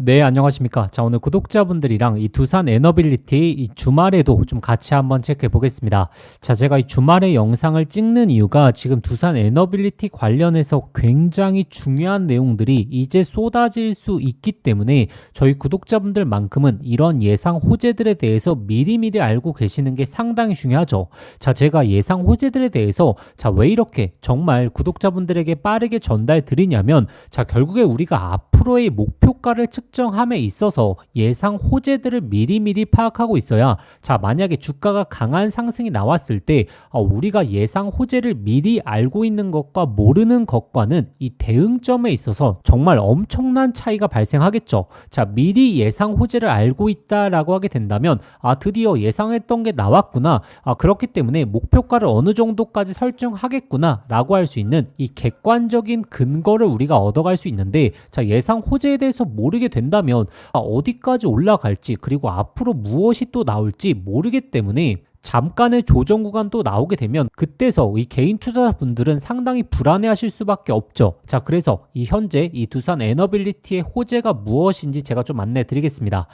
네, 안녕하십니까. 자, 오늘 구독자분들이랑 이 두산 에너빌리티 이 주말에도 좀 같이 한번 체크해 보겠습니다. 자, 제가 이 주말에 영상을 찍는 이유가 지금 두산 에너빌리티 관련해서 굉장히 중요한 내용들이 이제 쏟아질 수 있기 때문에 저희 구독자분들만큼은 이런 예상 호재들에 대해서 미리미리 알고 계시는 게 상당히 중요하죠. 자, 제가 예상 호재들에 대해서 왜 이렇게 정말 구독자분들에게 빠르게 전달 드리냐면 자, 결국에 우리가 앞으로의 목표가를 측정함에 있어서 예상 호재들을 미리미리 파악하고 있어야 만약에 주가가 강한 상승이 나왔을 때 우리가 예상 호재를 미리 알고 있는 것과 모르는 것과는 이 대응점에 있어서 정말 엄청난 차이가 발생하겠죠. 자, 미리 예상 호재를 알고 있다라고 하게 된다면 드디어 예상했던 게 나왔구나. 그렇기 때문에 목표가를 어느 정도까지 설정하겠구나 라고 할 수 있는 이 객관적인 근거를 우리가 얻어갈 수 있는데 예상 호재에 대해서 모르게 된다면 어디까지 올라갈지 그리고 앞으로 무엇이 또 나올지 모르기 때문에 잠깐의 조정 구간도 나오게 되면 그때서 이 개인 투자자분들은 상당히 불안해하실 수밖에 없죠. 자, 그래서 이 현재 이 두산 에너빌리티의 호재가 무엇인지 제가 좀 안내 드리겠습니다.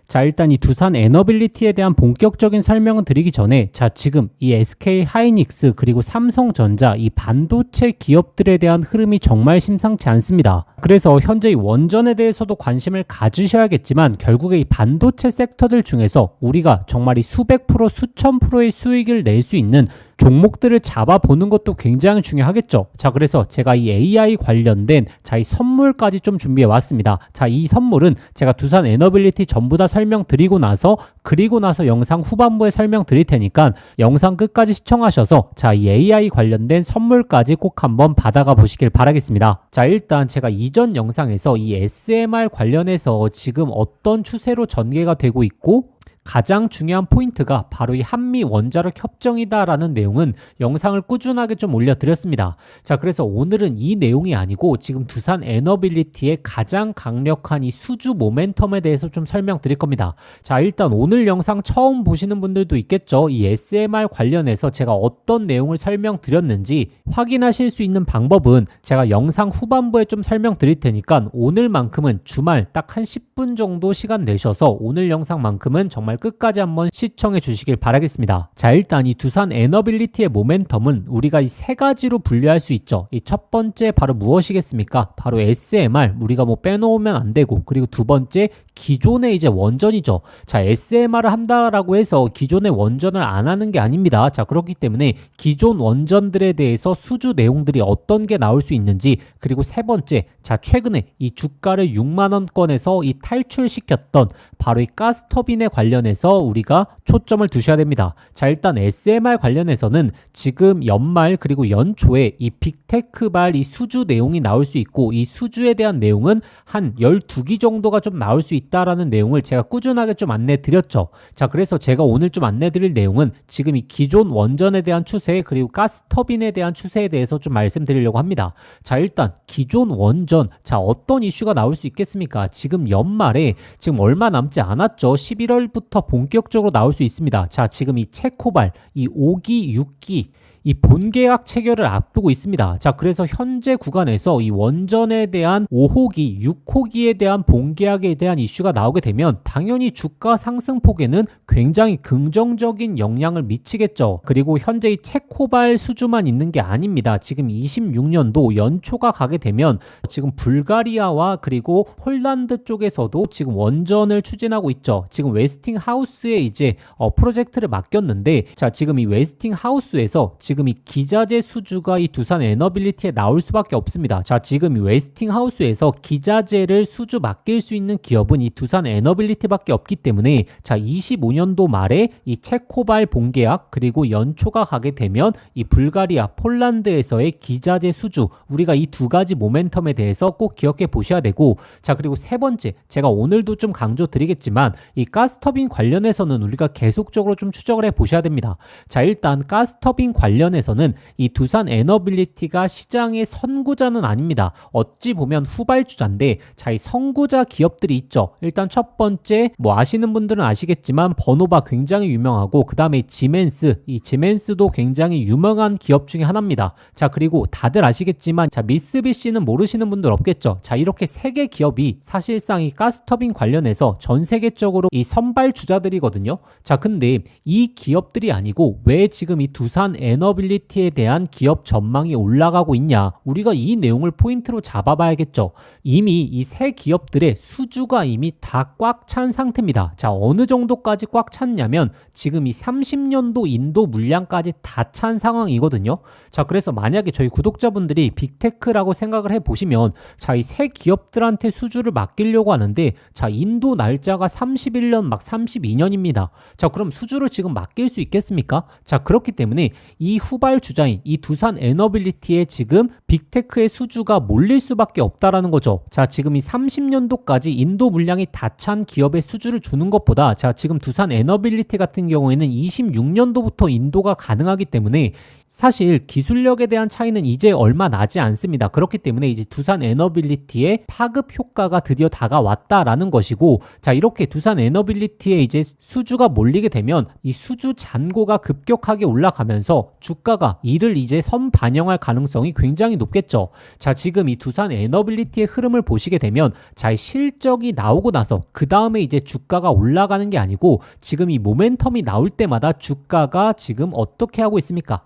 자, 일단 이 두산 에너빌리티에 대한 본격적인 설명을 드리기 전에 지금 이 SK 하이닉스 그리고 삼성전자 이 반도체 기업들에 대한 흐름이 정말 심상치 않습니다. 그래서 현재 이 원전에 대해서도 관심을 가지셔야겠지만 결국에 이 반도체 섹터들 중에서 우리가 정말 이 수백 프로 수천 프로의 수익을 낼 수 있는 종목들을 잡아보는 것도 굉장히 중요하겠죠. 자, 그래서 제가 이 AI 관련된 이 선물까지 좀 준비해 왔습니다. 자, 이 선물은 제가 두산 에너빌리티 전부 다 설명드리고 나서 영상 후반부에 설명드릴 테니까 영상 끝까지 시청하셔서 이 AI 관련된 선물까지 꼭 한번 받아가 보시길 바라겠습니다. 자, 일단 제가 이전 영상에서 이 SMR 관련해서 지금 어떤 추세로 전개가 되고 있고 가장 중요한 포인트가 바로 이 한미 원자력 협정이다라는 내용은 영상을 꾸준하게 좀 올려드렸습니다. 자, 그래서 오늘은 이 내용이 아니고 지금 두산 에너빌리티의 가장 강력한 이 수주 모멘텀에 대해서 좀 설명드릴 겁니다. 자, 일단 오늘 영상 처음 보시는 분들도 있겠죠. 이 SMR 관련해서 제가 어떤 내용을 설명드렸는지 확인하실 수 있는 방법은 제가 영상 후반부에 좀 설명드릴 테니까 오늘만큼은 주말 딱 한 10분 정도 시간 내셔서 오늘 영상만큼은 정말 끝까지 한번 시청해 주시길 바라겠습니다. 자, 일단 이 두산 에너빌리티의 모멘텀은 우리가 이 세 가지로 분류할 수 있죠. 이 첫 번째 바로 무엇이겠습니까? 바로 SMR, 우리가 빼놓으면 안 되고, 그리고 두 번째 기존의 이제 원전이죠. 자, SMR을 한다라고 해서 기존의 원전을 안 하는 게 아닙니다. 자, 그렇기 때문에 기존 원전들에 대해서 수주 내용들이 어떤 게 나올 수 있는지, 그리고 세 번째, 최근에 이 주가를 6만 원권에서 이 탈출시켰던 바로 이 가스터빈에 관련해서 우리가 초점을 두셔야 됩니다. 자, 일단 SMR 관련해서는 지금 연말 그리고 연초에 이 빅테크발 이 수주 내용이 나올 수 있고 이 수주에 대한 내용은 한 12기 정도가 좀 나올 수 있다라는 내용을 제가 꾸준하게 좀 안내 드렸죠. 자, 그래서 제가 오늘 좀 안내 드릴 내용은 지금 이 기존 원전에 대한 추세 그리고 가스터빈에 대한 추세에 대해서 좀 말씀드리려고 합니다. 자, 일단 기존 원전 어떤 이슈가 나올 수 있겠습니까? 지금 연말에 지금 얼마 남지 않았죠. 11월부터 본격적으로 나올 수 있습니다. 자, 지금 이 체코발, 이 5기, 6기 이 본계약 체결을 앞두고 있습니다. 자, 그래서 현재 구간에서 이 원전에 대한 5호기, 6호기에 대한 본계약에 대한 이슈가 나오게 되면 당연히 주가 상승폭에는 굉장히 긍정적인 영향을 미치겠죠. 그리고 현재 이 체코발 수주만 있는 게 아닙니다. 지금 26년도 연초가 가게 되면 지금 불가리아와 그리고 폴란드 쪽에서도 지금 원전을 추진하고 있죠. 지금 웨스팅하우스에 이제 프로젝트를 맡겼는데 자, 지금 이 웨스팅하우스에서 지금 이 기자재 수주가 이 두산 에너빌리티에 나올 수밖에 없습니다. 자, 지금 이 웨스팅하우스에서 기자재를 수주 맡길 수 있는 기업은 이 두산 에너빌리티밖에 없기 때문에 자, 25년도 말에 이 체코발 본계약 그리고 연초가 가게 되면 이 불가리아, 폴란드에서의 기자재 수주 우리가 이 두 가지 모멘텀에 대해서 꼭 기억해 보셔야 되고 자, 그리고 세 번째 제가 오늘도 좀 강조 드리겠지만 이 가스터빈 관련해서는 우리가 계속적으로 좀 추적을 해 보셔야 됩니다. 자, 일단 가스터빈 관련 관련해서는 이 두산 에너빌리티가 시장의 선구자는 아닙니다. 어찌 보면 후발주자인데, 자, 이 선구자 기업들이 있죠. 일단 첫 번째, 뭐 아시는 분들은 아시겠지만 버노바 굉장히 유명하고, 그 다음에 지멘스, 이 지멘스도 굉장히 유명한 기업 중에 하나입니다. 자, 그리고 다들 아시겠지만, 자, 미쓰비시는 모르시는 분들 없겠죠. 자, 이렇게 세 개 기업이 사실상 이 가스터빈 관련해서 전 세계적으로 이 선발주자들이거든요. 자, 근데 이 기업들이 아니고 왜 지금 이 두산 에너빌리티에 대한 기업 전망이 올라가고 있냐? 우리가 이 내용을 포인트로 잡아봐야겠죠. 이미 이 세 기업들의 수주가 이미 다 꽉 찬 상태입니다. 자, 어느 정도까지 꽉 찼냐면 지금 이 30년도 인도 물량까지 다 찬 상황이거든요. 자, 그래서 만약에 저희 구독자분들이 빅테크라고 생각을 해보시면, 자, 이 세 기업들한테 수주를 맡기려고 하는데, 자, 인도 날짜가 31년 막 32년입니다. 자, 그럼 수주를 지금 맡길 수 있겠습니까? 자, 그렇기 때문에 이 후발 주자인 이 두산 에너빌리티에 지금 빅테크의 수주가 몰릴 수밖에 없다라는 거죠. 자, 지금 이 30년도까지 인도 물량이 다 찬 기업의 수주를 주는 것보다, 자, 지금 두산 에너빌리티 같은 경우에는 26년도부터 인도가 가능하기 때문에 사실 기술력에 대한 차이는 이제 얼마 나지 않습니다. 그렇기 때문에 이제 두산 에너빌리티의 파급 효과가 드디어 다가왔다라는 것이고, 자, 이렇게 두산 에너빌리티에 이제 수주가 몰리게 되면 이 수주 잔고가 급격하게 올라가면서 주가가 이를 이제 선반영할 가능성이 굉장히 높겠죠. 자, 지금 이 두산 에너빌리티의 흐름을 보시게 되면, 자, 실적이 나오고 나서 그 다음에 이제 주가가 올라가는 게 아니고, 지금 이 모멘텀이 나올 때마다 주가가 지금 어떻게 하고 있습니까?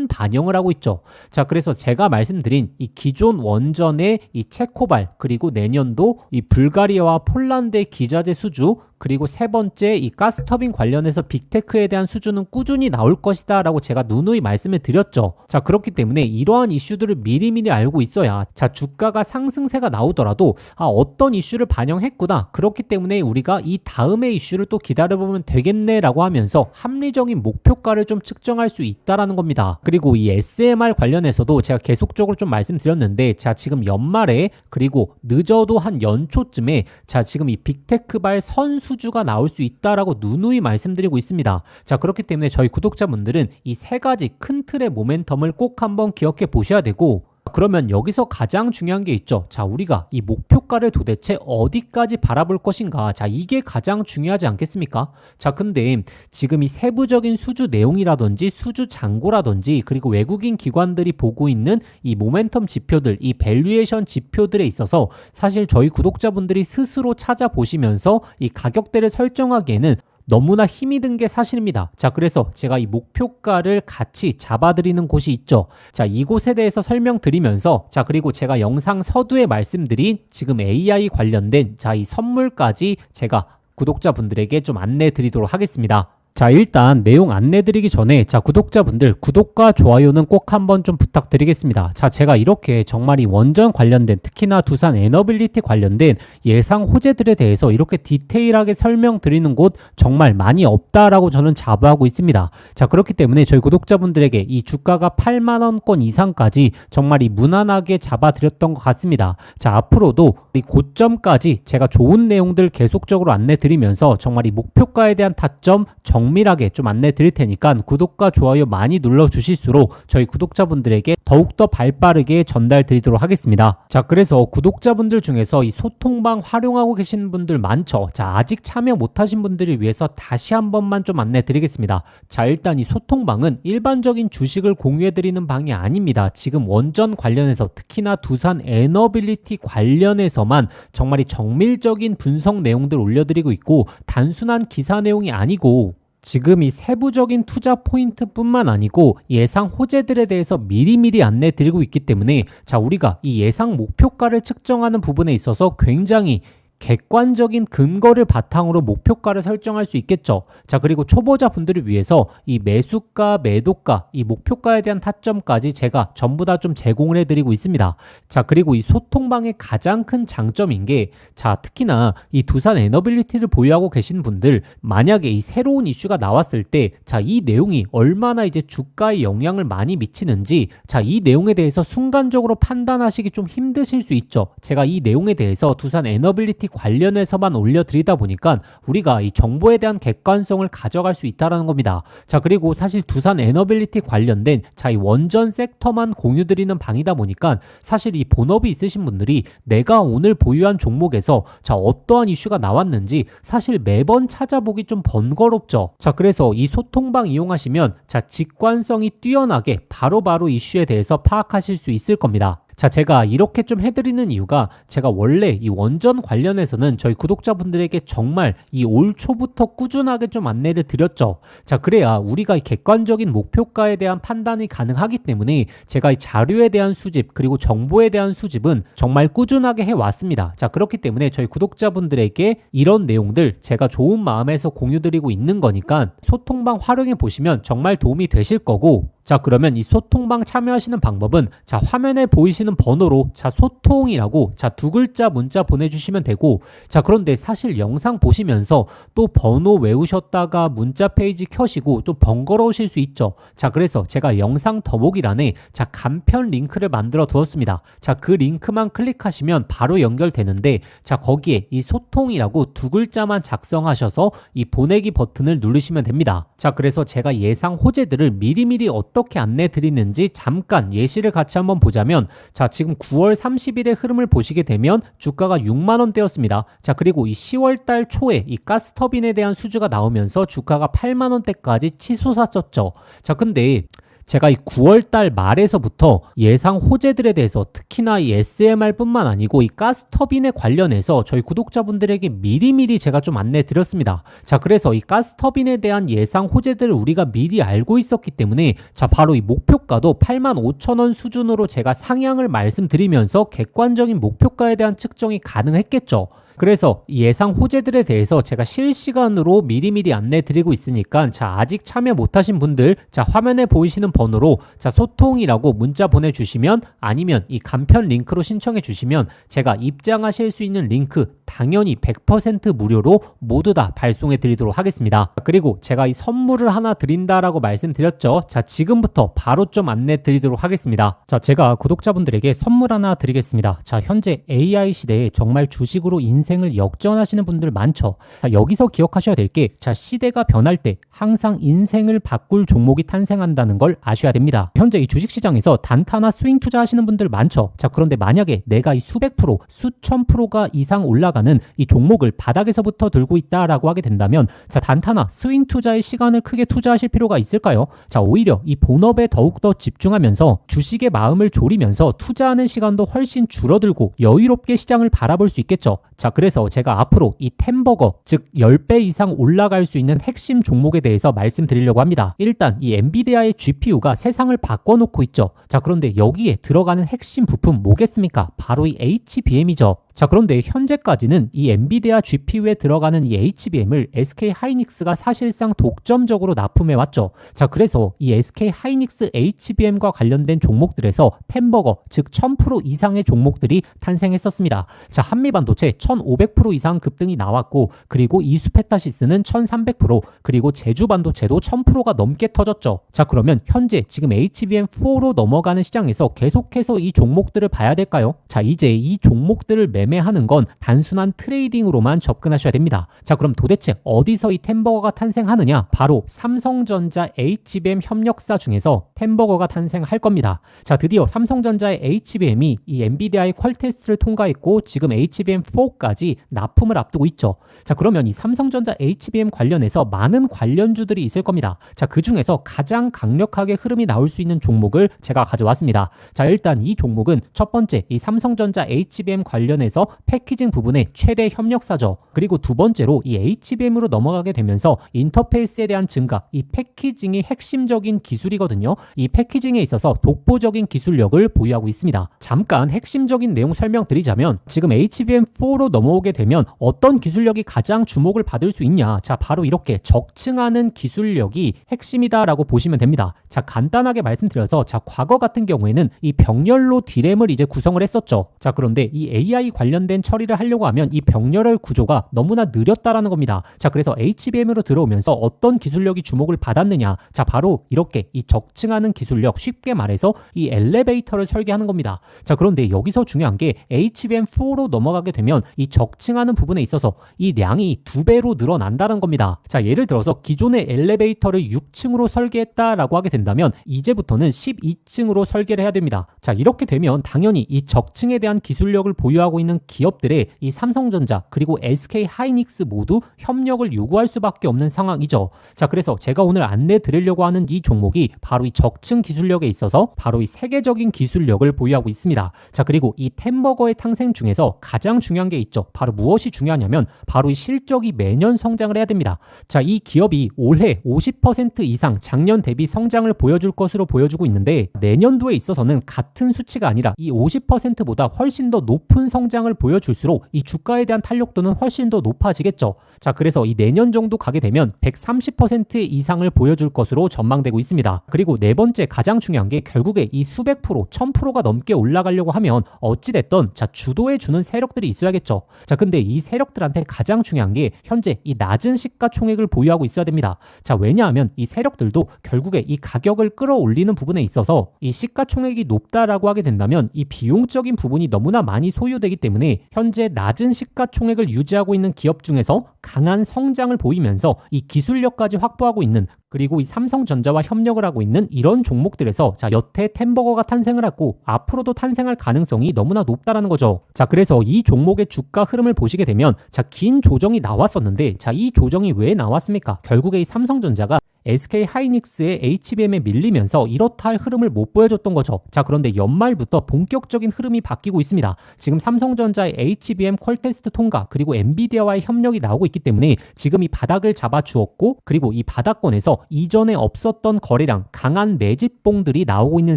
반영을 하고 있죠. 자, 그래서 제가 말씀드린 이 기존 원전의 이 체코발, 그리고 내년도 이 불가리아와 폴란드의 기자재 수주, 그리고 세 번째 이 가스터빈 관련해서 빅테크에 대한 수주는 꾸준히 나올 것이다 라고 제가 누누이 말씀을 드렸죠. 자, 그렇기 때문에 이러한 이슈들을 미리미리 알고 있어야, 자, 주가가 상승세가 나오더라도 어떤 이슈를 반영했구나, 그렇기 때문에 우리가 이 다음의 이슈를 또 기다려보면 되겠네 라고 하면서 합리적인 목표가를 좀 측정할 수 있다라는 겁니다. 그리고 이 SMR 관련해서도 제가 계속적으로 좀 말씀드렸는데, 자, 지금 연말에 그리고 늦어도 한 연초쯤에, 자, 지금 이 빅테크발 선수주가 나올 수 있다라고 누누이 말씀드리고 있습니다. 자, 그렇기 때문에 저희 구독자분들은 이 세 가지 큰 틀의 모멘텀을 꼭 한번 기억해 보셔야 되고, 그러면 여기서 가장 중요한 게 있죠. 자, 우리가 이 목표가를 도대체 어디까지 바라볼 것인가? 자, 이게 가장 중요하지 않겠습니까? 자, 근데 지금 이 세부적인 수주 내용이라든지 수주 잔고라든지, 그리고 외국인 기관들이 보고 있는 이 모멘텀 지표들, 이 밸류에이션 지표들에 있어서 사실 저희 구독자분들이 스스로 찾아보시면서 이 가격대를 설정하기에는 너무나 힘이 든 게 사실입니다. 자, 그래서 제가 이 목표가를 같이 잡아드리는 곳이 있죠. 자, 이곳에 대해서 설명드리면서, 자, 그리고 제가 영상 서두에 말씀드린 지금 AI 관련된, 자, 이 선물까지 제가 구독자분들에게 좀 안내 드리도록 하겠습니다. 자, 일단 내용 안내드리기 전에, 자, 구독자분들 구독과 좋아요는 꼭 한번 좀 부탁드리겠습니다. 자, 제가 이렇게 정말 이 원전 관련된, 특히나 두산 에너빌리티 관련된 예상 호재들에 대해서 이렇게 디테일하게 설명드리는 곳 정말 많이 없다라고 저는 자부하고 있습니다. 자, 그렇기 때문에 저희 구독자분들에게 이 주가가 8만원권 이상까지 정말 이 무난하게 잡아드렸던 것 같습니다. 자, 앞으로도 이 고점까지 제가 좋은 내용들 계속적으로 안내드리면서 정말 이 목표가에 대한 타점 정밀하게 좀 안내 드릴 테니까 구독과 좋아요 많이 눌러주실수록 저희 구독자분들에게 더욱더 발빠르게 전달 드리도록 하겠습니다. 자, 그래서 구독자분들 중에서 이 소통방 활용하고 계시는 분들 많죠. 자, 아직 참여 못하신 분들을 위해서 다시 한 번만 좀 안내 드리겠습니다. 자, 일단 이 소통방은 일반적인 주식을 공유해 드리는 방이 아닙니다. 지금 원전 관련해서, 특히나 두산 에너빌리티 관련해서만 정말 이 정밀적인 분석 내용들 올려드리고 있고, 단순한 기사 내용이 아니고 지금 이 세부적인 투자 포인트뿐만 아니고 예상 호재들에 대해서 미리미리 안내 드리고 있기 때문에, 자, 우리가 이 예상 목표가를 측정하는 부분에 있어서 굉장히 객관적인 근거를 바탕으로 목표가를 설정할 수 있겠죠. 자, 그리고 초보자 분들을 위해서 이 매수가, 매도가, 이 목표가에 대한 타점까지 제가 전부 다 좀 제공을 해드리고 있습니다. 자, 그리고 이 소통방의 가장 큰 장점인 게, 자, 특히나 이 두산 에너빌리티를 보유하고 계신 분들, 만약에 이 새로운 이슈가 나왔을 때, 자, 이 내용이 얼마나 이제 주가에 영향을 많이 미치는지, 자, 이 내용에 대해서 순간적으로 판단하시기 좀 힘드실 수 있죠. 제가 이 내용에 대해서 두산 에너빌리티 애너빌리티 관련해서만 올려드리다 보니까 우리가 이 정보에 대한 객관성을 가져갈 수 있다는 겁니다. 자, 그리고 사실 두산 애너빌리티 관련된 이 원전 섹터만 공유드리는 방이다 보니까 사실 이 본업이 있으신 분들이 내가 오늘 보유한 종목에서 어떠한 이슈가 나왔는지 사실 매번 찾아보기 좀 번거롭죠. 자, 그래서 이 소통방 이용하시면 직관성이 뛰어나게 바로바로 이슈에 대해서 파악하실 수 있을 겁니다. 자, 제가 이렇게 좀 해드리는 이유가 제가 원래 이 원전 관련해서는 저희 구독자분들에게 정말 이 올 초부터 꾸준하게 좀 안내를 드렸죠. 자, 그래야 우리가 이 객관적인 목표가에 대한 판단이 가능하기 때문에 제가 이 자료에 대한 수집 그리고 정보에 대한 수집은 정말 꾸준하게 해왔습니다. 자, 그렇기 때문에 저희 구독자분들에게 이런 내용들 제가 좋은 마음에서 공유드리고 있는 거니까 소통방 활용해 보시면 정말 도움이 되실 거고, 자, 그러면 이 소통방 참여하시는 방법은 화면에 보이시는 번호로 소통이라고 두 글자 문자 보내주시면 되고, 자, 그런데 사실 영상 보시면서 또 번호 외우셨다가 문자 페이지 켜시고 또 번거로우실 수 있죠. 자, 그래서 제가 영상 더보기란에 간편 링크를 만들어 두었습니다. 자, 그 링크만 클릭하시면 바로 연결되는데, 자, 거기에 이 소통이라고 두 글자만 작성하셔서 이 보내기 버튼을 누르시면 됩니다. 자, 그래서 제가 예상 호재들을 미리미리 어떻게 안내 드리는지 잠깐 예시를 같이 한번 보자면, 자, 지금 9월 30일의 흐름을 보시게 되면 주가가 6만원대였습니다. 자, 그리고 이 10월달 초에 이 가스터빈에 대한 수주가 나오면서 주가가 8만원대까지 치솟았었죠. 자, 근데 제가 이 9월달 말에서부터 예상 호재들에 대해서 특히나 이 SMR뿐만 아니고 이 가스터빈에 관련해서 저희 구독자분들에게 미리미리 제가 좀 안내 드렸습니다. 자, 그래서 이 가스터빈에 대한 예상 호재들을 우리가 미리 알고 있었기 때문에 바로 이 목표가도 85,000원 수준으로 제가 상향을 말씀드리면서 객관적인 목표가에 대한 측정이 가능했겠죠. 그래서 예상 호재들에 대해서 제가 실시간으로 미리미리 안내 드리고 있으니까 아직 참여 못하신 분들 화면에 보이시는 번호로 소통이라고 문자 보내주시면, 아니면 이 간편 링크로 신청해 주시면 제가 입장하실 수 있는 링크 당연히 100% 무료로 모두 다 발송해 드리도록 하겠습니다. 그리고 제가 이 선물을 하나 드린다라고 말씀드렸죠. 자, 지금부터 바로 좀 안내 드리도록 하겠습니다. 자, 제가 구독자분들에게 선물 하나 드리겠습니다. 자, 현재 AI 시대에 정말 주식으로 인생을 역전하시는 분들 많죠. 자, 여기서 기억하셔야 될 게, 시대가 변할 때 항상 인생을 바꿀 종목이 탄생한다는 걸 아셔야 됩니다. 현재 이 주식시장에서 단타나 스윙 투자하시는 분들 많죠. 자, 그런데 만약에 내가 이 수백 프로, 수천 프로가 이상 올라가는 이 종목을 바닥에서부터 들고 있다라고 하게 된다면, 단타나 스윙 투자의 시간을 크게 투자하실 필요가 있을까요? 자, 오히려 이 본업에 더욱더 집중하면서 주식의 마음을 졸이면서 투자하는 시간도 훨씬 줄어들고 여유롭게 시장을 바라볼 수 있겠죠. 자, 그래서 제가 앞으로 이 템버거, 즉 10배 이상 올라갈 수 있는 핵심 종목에 대해서 말씀드리려고 합니다. 일단 이 엔비디아의 GPU가 세상을 바꿔놓고 있죠. 자, 그런데 여기에 들어가는 핵심 부품 뭐겠습니까? 바로 이 HBM이죠. 자, 그런데 현재까지는 이 엔비디아 GPU에 들어가는 이 HBM을 SK 하이닉스가 사실상 독점적으로 납품해 왔죠. 자, 그래서 이 SK 하이닉스 HBM과 관련된 종목들에서 템버거, 즉 1000% 이상의 종목들이 탄생했었습니다. 자, 한미반도체 1500% 이상 급등이 나왔고, 그리고 이수페타시스는 1300%, 그리고 제주반도체도 1000%가 넘게 터졌죠. 자, 그러면 현재 지금 HBM4로 넘어가는 시장에서 계속해서 이 종목들을 봐야 될까요? 자, 이제 이 종목들을 매매하는 건 단순한 트레이딩으로만 접근하셔야 됩니다. 자, 그럼 도대체 어디서 이 템버거가 탄생하느냐? 바로 삼성전자 HBM 협력사 중에서 템버거가 탄생할 겁니다. 자, 드디어 삼성전자의 HBM이 이 엔비디아의 퀄 테스트를 통과했고 지금 HBM4까지 납품을 앞두고 있죠. 자, 그러면 이 삼성전자 HBM 관련해서 많은 관련주들이 있을 겁니다. 자, 그 중에서 가장 강력하게 흐름이 나올 수 있는 종목을 제가 가져왔습니다. 자, 일단 이 종목은 첫 번째 이 삼성전자 HBM 관련해서 패키징 부분의 최대 협력사죠. 그리고 두 번째로 이 HBM으로 넘어가게 되면서 인터페이스에 대한 증가, 이 패키징이 핵심적인 기술이거든요. 이 패키징에 있어서 독보적인 기술력을 보유하고 있습니다. 잠깐 핵심적인 내용 설명드리자면, 지금 HBM4로 넘어오게 되면 어떤 기술력이 가장 주목을 받을 수 있냐? 자, 바로 이렇게 적층하는 기술력이 핵심이다라고 보시면 됩니다. 자, 간단하게 말씀드려서, 자, 과거 같은 경우에는 이 병렬로 D램을 이제 구성을 했었죠. 자, 그런데 이 AI 관련된 처리를 하려고 하면 이 병렬의 구조가 너무나 느렸다라는 겁니다. 자, 그래서 HBM으로 들어오면서 어떤 기술력이 주목을 받았느냐? 자, 바로 이렇게 이 적층하는 기술력, 쉽게 말해서 이 엘리베이터를 설계하는 겁니다. 자, 그런데 여기서 중요한 게 HBM4로 넘어가게 되면 이 적층하는 부분에 있어서 이 량이 2배로 늘어난다는 겁니다. 자, 예를 들어서 기존의 엘리베이터를 6층으로 설계했다라고 하게 된다면 이제부터는 12층으로 설계를 해야 됩니다. 자, 이렇게 되면 당연히 이 적층에 대한 기술력을 보유하고 있는 기업들의 이 삼성전자 그리고 SK 하이닉스 모두 협력을 요구할 수밖에 없는 상황이죠. 자, 그래서 제가 오늘 안내 드리려고 하는 이 종목이 바로 이 적층 기술력에 있어서 바로 이 세계적인 기술력을 보유하고 있습니다. 자, 그리고 이 템버거의 탄생 중에서 가장 중요한 게 있죠. 바로 무엇이 중요하냐면 바로 이 실적이 매년 성장을 해야 됩니다. 자, 이 기업이 올해 50% 이상 작년 대비 성장을 보여줄 것으로 보여주고 있는데 내년도에 있어서는 같은 수치가 아니라 이 50%보다 훨씬 더 높은 성장을 보여줄수록 이 주가에 대한 탄력도는 훨씬 더 높아지겠죠. 자, 그래서 이 내년 정도 가게 되면 130% 이상을 보여줄 것으로 전망되고 있습니다. 그리고 네 번째 가장 중요한 게 결국에 이 수백 프로, 1000%가 넘게 올라가려고 하면 어찌됐던 자, 주도해주는 세력들이 있어야겠죠. 자, 근데 이 세력들한테 가장 중요한 게 현재 이 낮은 시가총액을 보유하고 있어야 됩니다. 자, 왜냐하면 이 세력들도 결국에 이 가격을 끌어올리는 부분에 있어서 이 시가총액이 높다라고 하게 된다면 이 비용적인 부분이 너무나 많이 소요되기 때문에 현재 낮은 시가총액을 유지하고 있는 기업 중에서 강한 성장을 보이면서 이 기술력까지 확보하고 있는 그리고 이 삼성전자와 협력을 하고 있는 이런 종목들에서 자, 여태 템버거가 탄생을 하고 앞으로도 탄생할 가능성이 너무나 높다라는 거죠. 자, 그래서 이 종목의 주가 흐름을 보시게 되면 자, 긴 조정이 나왔었는데 자, 이 조정이 왜 나왔습니까? 결국에 이 삼성전자가 SK 하이닉스의 HBM에 밀리면서 이렇다 할 흐름을 못 보여줬던 거죠. 자, 그런데 연말부터 본격적인 흐름이 바뀌고 있습니다. 지금 삼성전자의 HBM 퀄테스트 통과 그리고 엔비디아와의 협력이 나오고 있기 때문에 지금 이 바닥을 잡아주었고 그리고 이 바닥권에서 이전에 없었던 거래량 강한 매집봉들이 나오고 있는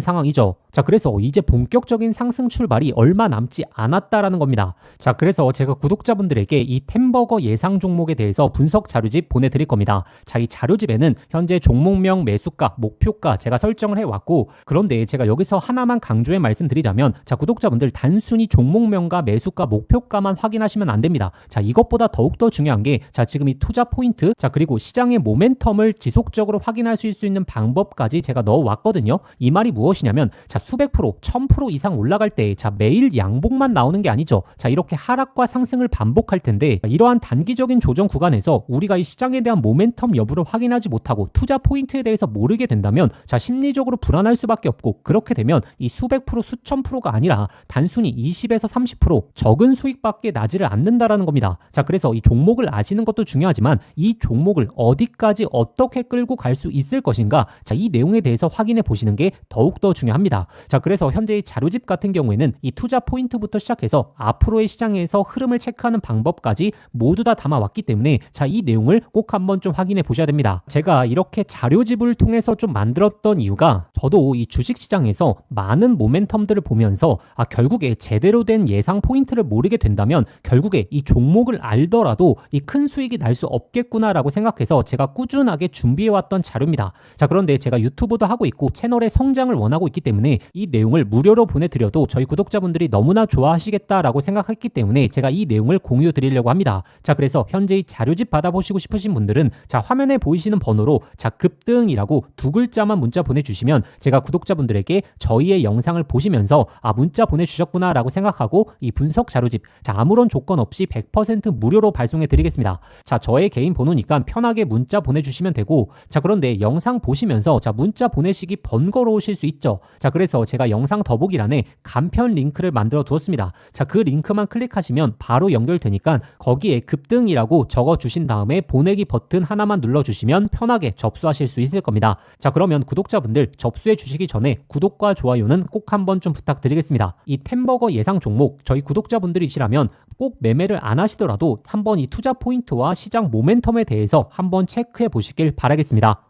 상황이죠. 자, 그래서 이제 본격적인 상승 출발이 얼마 남지 않았다라는 겁니다. 자, 그래서 제가 구독자분들에게 이 템버거 예상 종목에 대해서 분석 자료집 보내드릴 겁니다. 자, 이 자료집에는 현재 종목명, 매수가, 목표가 제가 설정을 해왔고 그런데 제가 여기서 하나만 강조해 말씀드리자면 자, 구독자분들 단순히 종목명과 매수가, 목표가만 확인하시면 안 됩니다. 자, 이것보다 더욱더 중요한 게 자, 지금 이 투자 포인트 자, 그리고 시장의 모멘텀을 지속적으로 확인할 수 있는 방법까지 제가 넣어왔거든요. 이 말이 무엇이냐면 자, 수백 프로, 1000% 이상 올라갈 때 자, 매일 양봉만 나오는 게 아니죠. 자, 이렇게 하락과 상승을 반복할 텐데 이러한 단기적인 조정 구간에서 우리가 이 시장에 대한 모멘텀 여부를 확인하지 못하고 투자 포인트에 대해서 모르게 된다면 자, 심리적으로 불안할 수밖에 없고 그렇게 되면 이 수백 프로, 수천 프로가 아니라 단순히 20에서 30% 적은 수익밖에 나지를 않는다라는 겁니다. 자, 그래서 이 종목을 아시는 것도 중요하지만 이 종목을 어디까지 어떻게 끌고 갈 수 있을 것인가 자, 이 내용에 대해서 확인해 보시는 게 더욱더 중요합니다. 자, 그래서 현재 이 자료집 같은 경우에는 이 투자 포인트부터 시작해서 앞으로의 시장에서 흐름을 체크하는 방법까지 모두 다 담아왔기 때문에 자, 이 내용을 꼭 한번 좀 확인해 보셔야 됩니다. 제가 이렇게 자료집을 통해서 좀 만들었던 이유가 저도 이 주식시장에서 많은 모멘텀들을 보면서 결국에 제대로 된 예상 포인트를 모르게 된다면 결국에 이 종목을 알더라도 이 큰 수익이 날 수 없겠구나라고 생각해서 제가 꾸준하게 준비해왔던 자료입니다. 자, 그런데 제가 유튜브도 하고 있고 채널의 성장을 원하고 있기 때문에 이 내용을 무료로 보내드려도 저희 구독자분들이 너무나 좋아하시겠다라고 생각했기 때문에 제가 이 내용을 공유 드리려고 합니다. 자, 그래서 현재 이 자료집 받아보시고 싶으신 분들은 자, 화면에 보이시는 번호로 자, 급등이라고 두 글자만 문자 보내주시면 제가 구독자분들에게 저희의 영상을 보시면서 문자 보내주셨구나 라고 생각하고 이 분석 자료집 자, 아무런 조건 없이 100% 무료로 발송해 드리겠습니다. 자, 저의 개인 번호니까 편하게 문자 보내주시면 되고 자, 그런데 영상 보시면서 자, 문자 보내시기 번거로우실 수 있죠. 자, 그래서 제가 영상 더보기란에 간편 링크를 만들어 두었습니다. 자, 그 링크만 클릭하시면 바로 연결되니까 거기에 급등이라고 적어주신 다음에 보내기 버튼 하나만 눌러주시면 편하게 접수하실 수 있을 겁니다. 자, 그러면 구독자분들 접수해 주시기 전에 구독과 좋아요는 꼭 한번 좀 부탁드리겠습니다. 이 템버거 예상 종목 저희 구독자분들이시라면 꼭 매매를 안 하시더라도 한번 이 투자 포인트와 시장 모멘텀에 대해서 한번 체크해 보시길 바라겠습니다.